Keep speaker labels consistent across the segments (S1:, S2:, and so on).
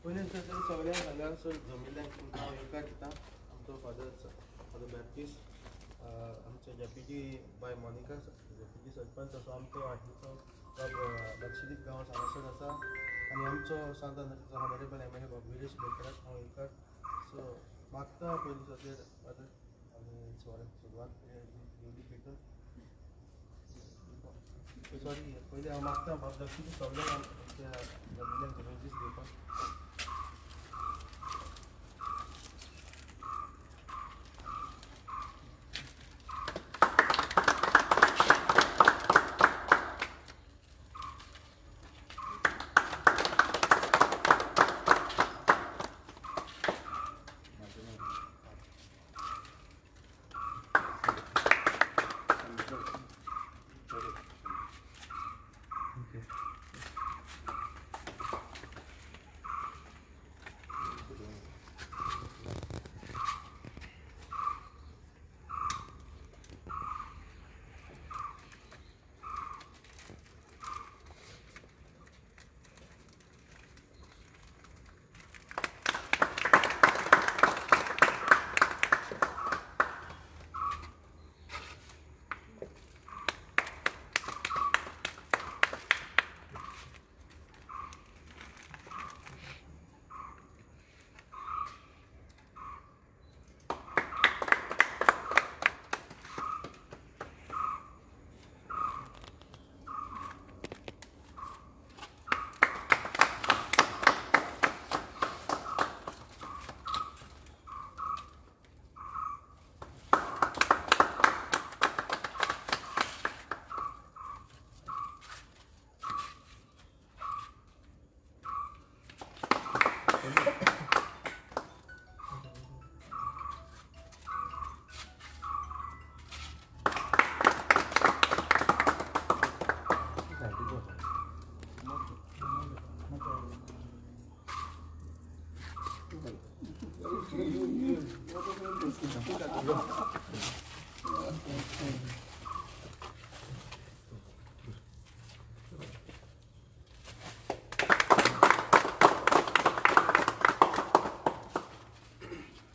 S1: पयलीं सगळ्यांक हांगासर जमिल्ल्यांक तुमकां हांव वेलकम दिता. आमचो फादर बॅप्टिस्ट, आमचे डेप्युटी बाय मोनिका डेप्युटी सरपंच असो आमचो आठवो लक्षद्वीप गांव हांगासर आसा, आनी आमचो सांत हॉनरेबल MLA गिरीश बेकराक हांव वेलकम. सो मागता पयलीं सगळें फादर आनी सुरवात भेटून सॉरी पयलीं हांव मागता लक्षद्वीप सगळ्यांक जमिल्ल्यांक दीस दिवपाक.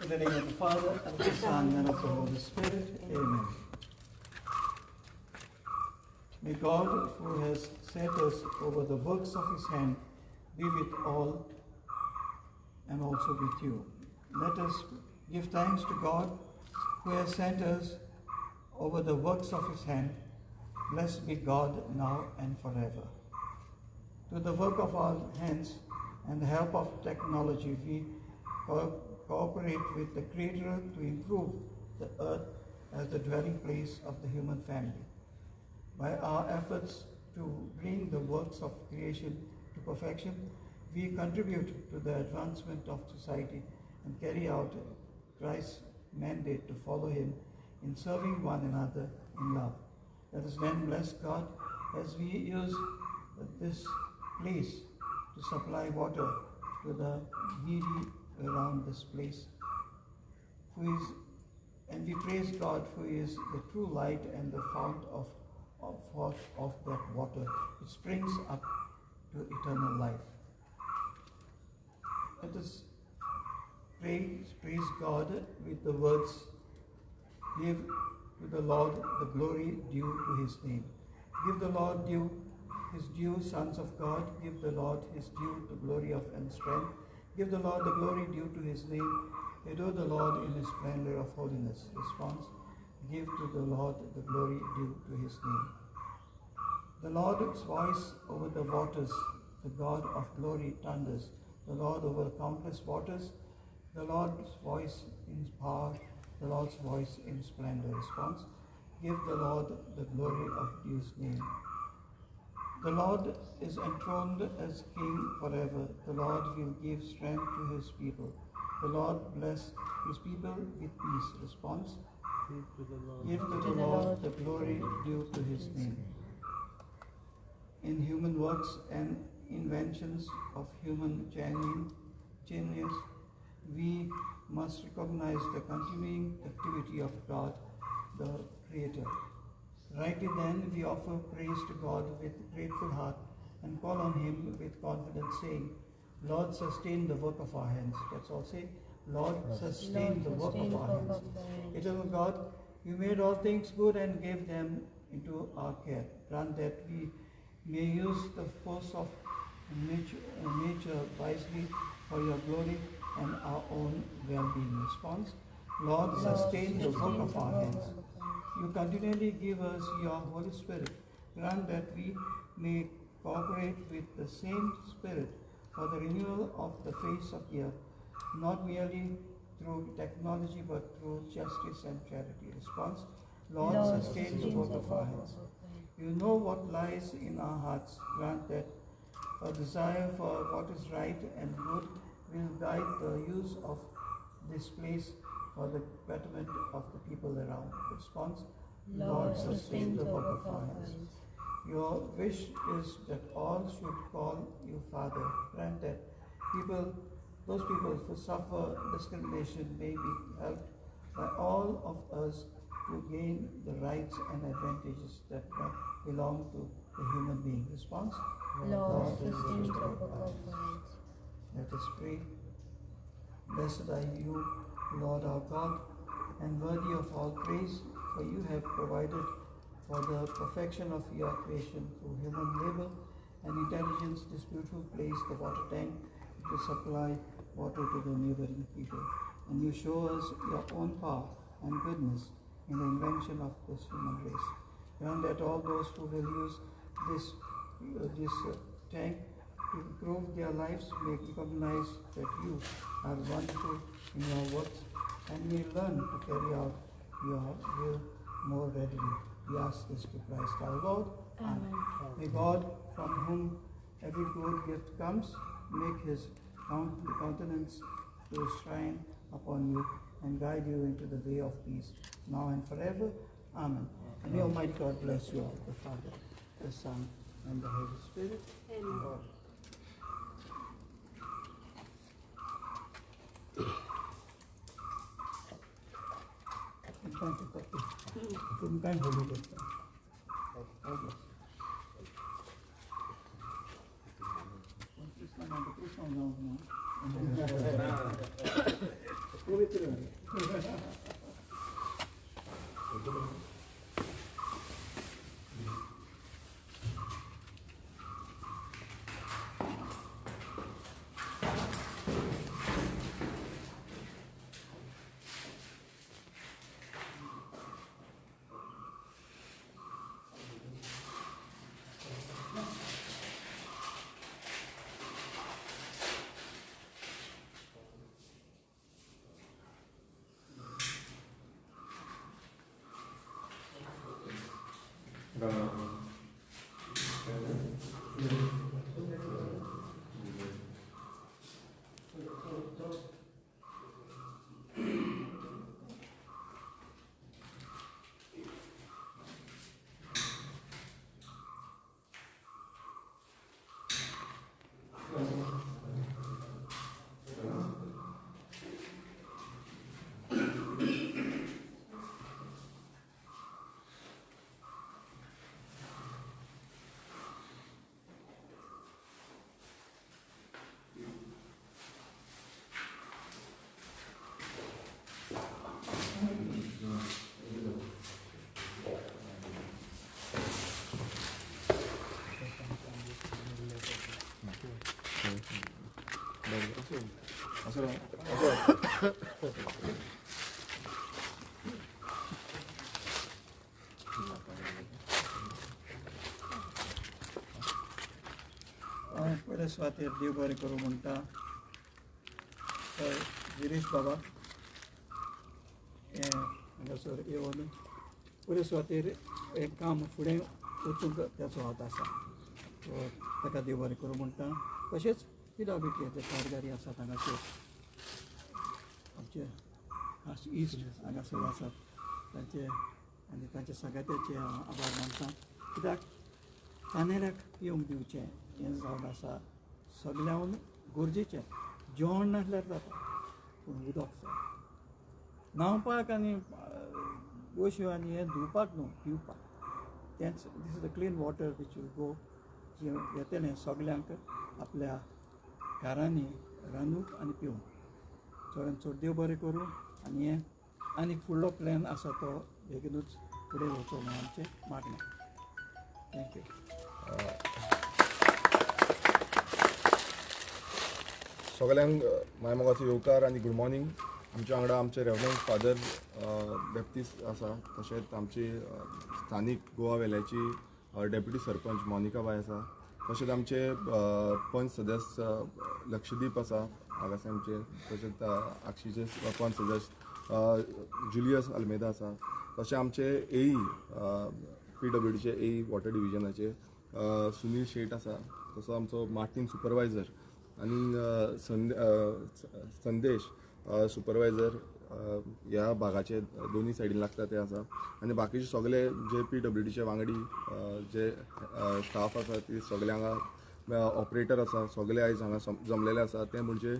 S2: In the name of the Father, and of the Son, and of the Holy Spirit. Amen. May God, who has set us over the works of his hand, be with all and also with you. Let us give thanks to God, who has sent us over the works of his hand. Blessed be God now and forever. To the work of our hands and the help of technology, we cooperate with the Creator to improve the earth as the dwelling place of the human family. By our efforts to bring the works of creation to perfection, we contribute to the advancement of society and carry out Christ's mandate to follow him in serving one another in love. Let us then bless God as we use this place to supply water to the needy around this place. And we praise God, who is the true light and the fount of that water, which springs up to eternal life. Let us praise God with the words, give to the Lord the glory due to his name. Give the Lord his due, sons of God. Give the Lord his due, the glory of and strength. Give the Lord the glory due to his name. Adore the Lord in his splendor of holiness. Response: give to the Lord the glory due to his name. The Lord's voice over the waters, the God of glory thunders. The Lord over countless waters, the Lord's voice in power, the Lord's voice in splendor. Response: give the Lord the glory of his name. The Lord is enthroned as King forever. The Lord will give strength to his people. The Lord bless his people with peace. Response: give to the Lord the glory due to his name. In human works and inventions of human genius, we must recognize the continuing activity of God, the Creator. Rightly then we offer praise to God with grateful heart and call on Him with confidence, saying, Lord, sustain the work of our hands. Let's all say, Lord, sustain the work of our hands. Eternal God, you made all things good and gave them into our care. Grant that we may use the force of nature wisely for your glory and our own well-being. Response, Lord, sustain the work of our hands. You continually give us your Holy Spirit. Grant that we may cooperate with the same Spirit for the renewal of the face of the earth, not merely through technology but through justice and charity. Response, Lord, sustain the work of our hands. You know what lies in our hearts. Grant that a desire for what is right and good will guide the use of this place for the betterment of the people around. Response, Lord, sustain the work of our hands. Your wish is that all should call you Father. Grant that those people who suffer discrimination may be helped by all of us to gain the rights and advantages that belong to the human being. Response,
S3: Lord, sustain the work of our hands.
S2: Let us pray. Blessed are you, Lord our God, and worthy of all praise, for you have provided for the perfection of your creation through human labor and intelligence this beautiful place, the water tank, to supply water to the neighboring people. And you show us your own power and goodness in the invention of this human race. Grant that all those who will use this tank to improve their lives may recognize that you are wonderful in your works and may learn to carry out your will more readily. We ask this to Christ our Lord.
S3: Amen.
S2: May God, from whom every good gift comes, make his countenance to shine upon you and guide you into the way of peace, now and forever. Amen. And may Almighty God bless you all, the Father, the Son, and the Holy Spirit.
S3: Amen.
S2: Thank you, Papi. Thank you, Holy Ghost. God bless. पहिले स्वातेर देव बरें करूं म्हणटा गिरीश बाबा हांगासर येवन पयले सुवातेर एक काम फुडें वचूंक त्याचो हात आसा ताका देव बरें करूं म्हणटा तशेंच पिला बिटयेचे कारगारी आसात हांगासर आमचे इस्ट हांगासर आसात तांचे आनी तांचे सगळ्याचे आभार मानता कित्याक कानेऱ्याक येवंक दिवचें हें जावन आसा सगळ्यान गरजेचें जेवण नासल्यार जाता पूण उदक जाय न्हांवपाक आनी वश्यो आनी हें धुवपाक न्हू पिवपाक this is the clean water which will go जे येतलें सगल्यांक आपल्या घरांनी रांदूंक आनी पिवूंक. चडांत चड देव बरें करूं आनी हें आनी फुडलो प्लॅन आसा तो बेगीनूच फुडें वचो म्हणून आमचें मागणें. थँक्यू.
S4: सगल्यांक माय मोगाचो येवकार आनी गुड मॉर्निंग. आमच्या वांगडा आमचे रेवरंड फादर बॅप्टिस्ट आसा, तशेंच आमची स्थानीक गोवा वेल्याची डेप्युटी सरपंच मोनिका बाय आसा, तशेंच आमचे पंच सदस्य लक्षदीप आसा हांगासर आमचे, तशेंच आक्षीचे पंच सदस्य जुलियस अल्मेदा आसा, तशें आमचे एई PWDचे एई वॉटर डिविजनाचे सुनील शेट आसा, तसो आमचो मार्टीन सुपरवायझर आनी संदेश सुपरवायझर ह्या भागाचे दोनी सायडीन लागता ते आसा. आनी बाकीचे सगळे जे PWDचे वांगडी जे स्टाफ आसा ती सगळे हांगा ऑपरेटर आसा, सगळे आयज हांगा जमलेले आसा. ते म्हणजे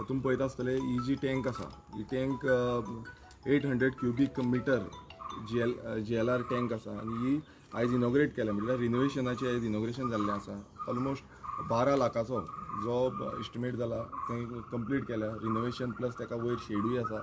S4: तुमी पळयता आसतले ही जी टँक आसा, ही tank 800 cubic metre GLR tank आसा आनी ही आयज इनॉग्रेट केल्या, म्हणल्यार रिनोवेशनाचें आयज इनॉग्रेशन जाल्लें आसा. ऑलमोस्ट 12 लाखाचो जो एस्टिमेट जाला तें कंप्लीट केल्या, रिनोवेशन प्लस ताका वयर शेडूय आसा.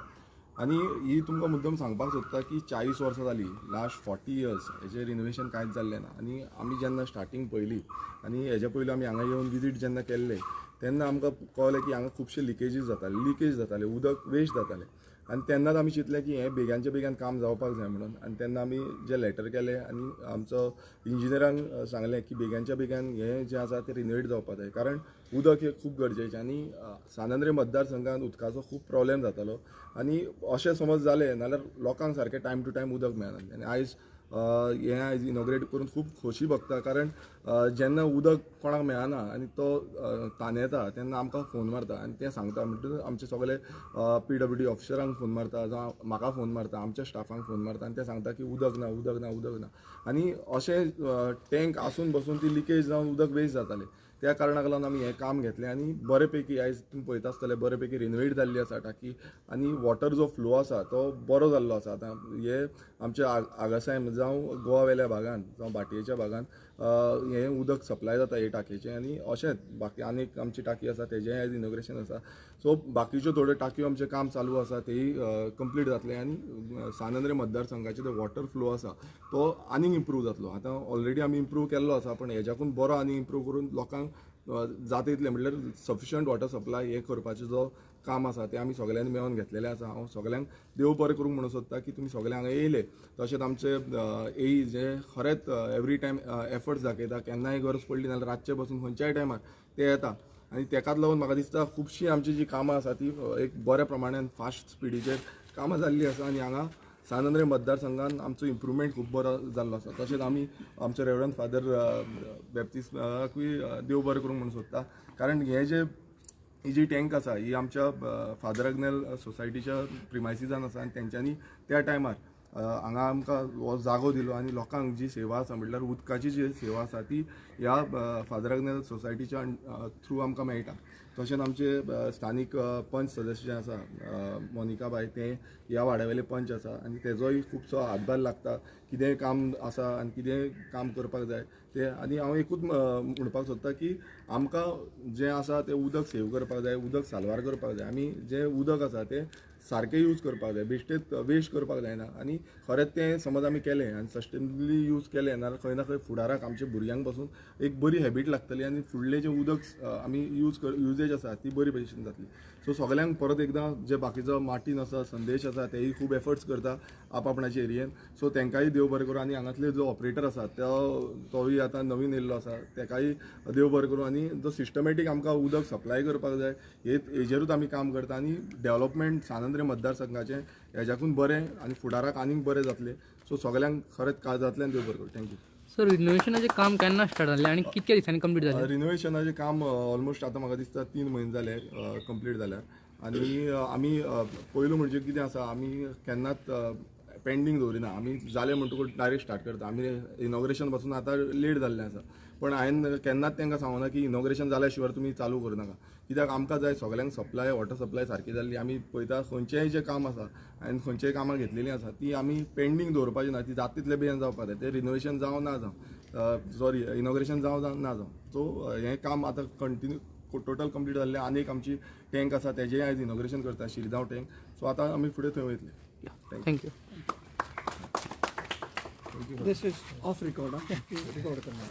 S4: आनी ही तुमकां मुद्दम सांगपाक सोदता की 40 वर्सां जालीं, लास्ट 40 इयर्स हेजें रिनोवेशन कांयच जाल्लें ना. आनी आमी जेन्ना स्टार्टींग पयली आनी हेज्या पयलीं आमी हांगा येवन विजीट जेन्ना केल्ले तेन्ना आमकां कळलें की हांगा खुबशे लिकेजीस जाताले, उदक वेस्ट जातालें. आनी तेन्नाच आमी चिंतलें की हें बेग्यानच्या बेगीन काम जावपाक जाय म्हणून. आनी तेन्ना आमी जें लेटर केलें आनी आमचो इंजिनियरांक सांगलें की बेग्यानच्या बेगीन हें जें आसा तें रिनोवेट जावपाक जाय, कारण उदक हें खूब गरजेचें. आनी सानंद्रे मतदारसंघांत उदकाचो खूब प्रॉब्लेम जातालो आनी अशें समज जालें नाल्यार लोकांक सारकें टायम टू टायम उदक मेळना. आनी आयज हें आयज इनॉग्रेट करून खूब खोशी भोगता, कारण जेन्ना उदक कोणाक मेळना आनी तो तानेता तेन्ना आमकां फोन मारता आनी तें सांगता. म्हणटकूच आमचे सगळे PWD ऑफिसरांक फोन मारता, जावं म्हाका फोन मारता, आमच्या स्टाफांक फोन मारता आनी ते सांगता की उदक ना. आनी अशें टँक आसून बसून ती लिकेज जावन उदक वेस्ट जातालें. त्या कारणाक लागून आमी हें काम घेतलें आनी बरे पैकी आयज तुमी पळयता आसतले बरे पैकी रिनोवेट जाल्ली आसा टाकी. आनी वॉटर जो फ्लो आसा तो बरो जाल्लो आसा. आतां हे आमच्या आगासाय जावं गोवा वेल्या भागांत जावं भाटयेच्या भागांत हें उदक सप्लाय जाता हे टाकयेचें. आनी अशेंच बाकी आनीक आमची टाकी आसा तेजेंय आयज इनॉग्रेशन आसा. सो बाकीच्यो थोड्यो टाकयो आमचें काम चालू आसा तेय कंप्लीट जातलें आनी सानंद्रे मतदारसंघाचें जो वॉटर फ्लो आसा तो आनीक इम्प्रूव जातलो. आतां ऑलरेडी आमी इम्प्रूव केल्लो आसा, पण हेज्याकून बरो आनी इम्प्रूव करून लोकांक जाता तितलें म्हणल्यार सफिशंट वॉटर सप्लाय हे करपाचें जो काम आसा तें आमी सगळ्यांनी मेळून घेतलेलें आसा. हांव सगळ्यांक देव बरें करूंक म्हणून सोदता की तुमी सगळे हांगा येयले. तशेंच आमचे एई जे खरेंच एवरी टायम एफर्ट्स दाखयता, केन्नाय गरज पडली नाल्यार रातचे बसून खंयच्याय टायमार ते येता. आनी तेकाच लागून म्हाका दिसता खुबशीं आमची जी कामां आसा ती एक बऱ्या प्रमाणान फास्ट स्पिडीचेर कामां जाल्लीं आसा आनी हांगा सानंद्रे मतदारसंघान आमचो इम्प्रुवमेंट खूब बरो जाल्लो आसा. तशेंच आमी आमचे रेवरंड फादर बॅप्टिस्टाकूय देव बरें करूंक म्हणून सोदता, कारण ही जी टँक आसा ही आमच्या फादर अग्नेल सोसायटीच्या प्रिमायसिसान आसा आनी तेंच्यांनी त्या टायमार हांगा आमकां हो जागो दिलो आनी लोकांक जी सेवा आसा म्हणल्यार उदकाची जी सेवा आसा ती ह्या फादर अग्नेल सोसायटीच्या थ्रू आमकां मेळटा. तशेंच आमचे स्थानीक पंच सदस्य जे आसा मोनिका बाय ते ह्या वाड्यावेले पंच आसा आनी तेजोय खुबसो हातभार लागता. कितेंय काम आसा आनी कितेंय काम करपाक जाय ते. आनी हांव एकूच म्हणपाक सोदता की आमकां जें आसा तें उदक सेव करपाक जाय, उदक साल्वार करपाक जाय. आमी जें उदक आसा तें सारकें यूज करपाक जाय, बेश्टेच वेस्ट करपाक जायना. आनी खरेंच तें समज आमी केलें आनी सस्टेनेबली यूज केलें नाल्यार खंय ना खंय फुडाराक आमच्या भुरग्यांक पासून एक बरी हॅबीट लागतली आनी फुडलें जें उदक आमी युजेज आसा ती बरी भशेन जातली. सो सगल्यांक परत एकदां जे बाकीचो मार्टीन आसा, संदेश आसा तेय खूब एफर्ट्स करता आपापणाच्या एरियेन. सो तेंकाय देव बरें करूं. आनी हांगातले जो ऑपरेटर आसा तोय आतां नवीन येयल्लो आसा तेकाय देव बरें करूं. आनी जो सिस्टमॅटीक आमकां उदक सप्लाय करपाक जाय हेजेरूच आमी काम करता. आनी डेव्हलपमेंट सानंद्रे मतदारसंघाचें हेज्याकून बरें आनी फुडाराक आनीक बरें जातलें. सो सगल्यांक खरेंच काळ जातलें आनी देव बरें करूं. थँक्यू.
S5: सर, रिनोवेशनाचें काम केन्ना स्टार्ट जालें आनी कितक्या दिसांनी कंप्लीट जालें?
S4: रिनोवेशनाचें काम ऑलमोस्ट आतां म्हाका दिसता 3 म्हयने जाले कंप्लीट जाल्यार. आनी आमी पयलू म्हणजे कितें आसा आमी केन्नाच पेंडींग दवरिना. आमी जालें म्हणटकूच डायरेक्ट स्टार्ट करता. आमी इनॉग्रेशन पासून आतां लेट जाल्लें आसा, पण हांवें केन्नाच तांकां सांगूना की इनॉग्रेशन जाल्या शिवाय तुमी चालू करूं नाका, कित्याक आमकां जाय सगळ्यांक सप्लाय वॉटर सप्लाय सारकी जाल्ली. आमी पळयता खंयचेंय जें काम आसा हांवें खंयचेय कामां घेतलेलीं आसा ती आमी पेंडींग दवरपाची ना, ती जाता तितले बेगीन जावपा जाय. तें रिनोवेशन जावं ना जावं, सॉरी इनॉग्रेशन जावं ना जावं. सो हें काम आतां कंटिन्यू टोटल कंप्लीट जाल्लें. आनीक आमची टँक आसा तेजेंय आयज इनॉग्रेशन करता, शिरगांव टँक. सो आतां आमी फुडें थंय वयतले.
S5: Thank you.
S2: This is off record, huh? Record करणार.